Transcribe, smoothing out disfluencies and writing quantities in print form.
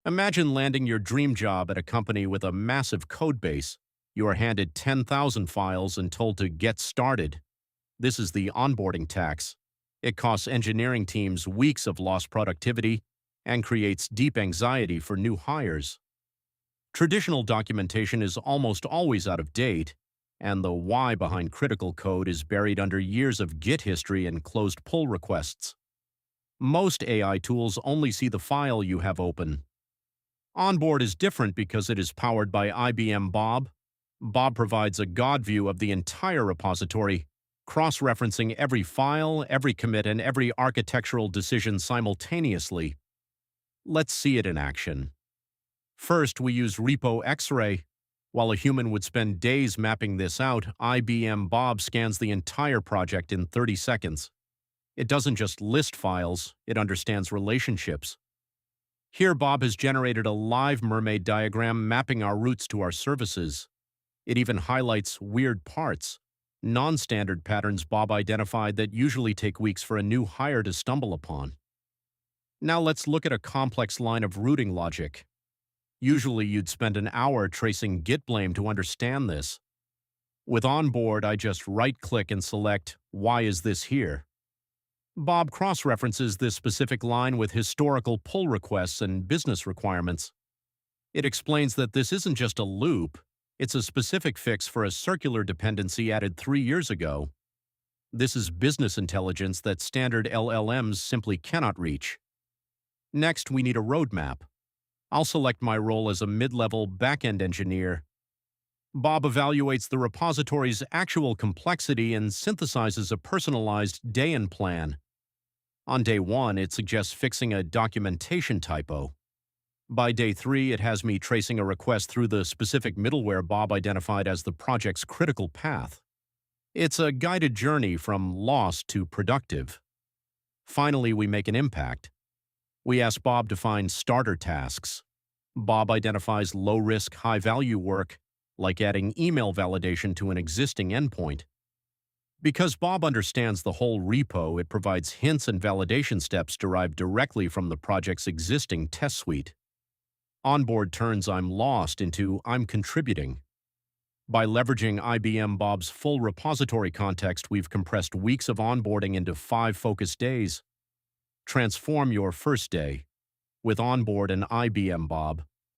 Imagine landing your dream job at a company with a massive code base. You are handed 10,000 files and told to get started. This is the onboarding tax. It costs engineering teams weeks of lost productivity and creates deep anxiety for new hires. Traditional documentation is almost always out of date, and the why behind critical code is buried under years of Git history and closed pull requests. Most AI tools only see the file you have open. Onboard is different because it is powered by IBM BOB. BOB provides a God view of the entire repository, cross-referencing every file, every commit, and every architectural decision simultaneously. Let's see it in action. First, we use Repo X-ray. While a human would spend days mapping this out, IBM BOB scans the entire project in 30 seconds. It doesn't just list files, it understands relationships. Here, BOB has generated a live mermaid diagram mapping our routes to our services. It even highlights weird parts, non-standard patterns BOB identified that usually take weeks for a new hire to stumble upon. Now let's look at a complex line of routing logic. Usually you'd spend an hour tracing Git blame to understand this. With Onboard, I just right-click and select, "Why is this here?" BOB cross-references this specific line with historical pull requests and business requirements. It explains that this isn't just a loop, it's a specific fix for a circular dependency added 3 years ago. This is business intelligence that standard LLMs simply cannot reach. Next, we need a roadmap. I'll select my role as a mid-level back-end engineer. BOB evaluates the repository's actual complexity and synthesizes a personalized day-in plan. On day 1, it suggests fixing a documentation typo. By day 3, it has me tracing a request through the specific middleware BOB identified as the project's critical path. It's a guided journey from lost to productive. Finally, we make an impact. We ask BOB to find starter tasks. BOB identifies low-risk, high-value work, like adding email validation to an existing endpoint. Because BOB understands the whole repo, it provides hints and validation steps derived directly from the project's existing test suite. Onboard turns "I'm lost" into "I'm contributing." By leveraging IBM BOB's full repository context, we've compressed weeks of onboarding into 5 focused days. Transform your first day with Onboard and IBM BOB.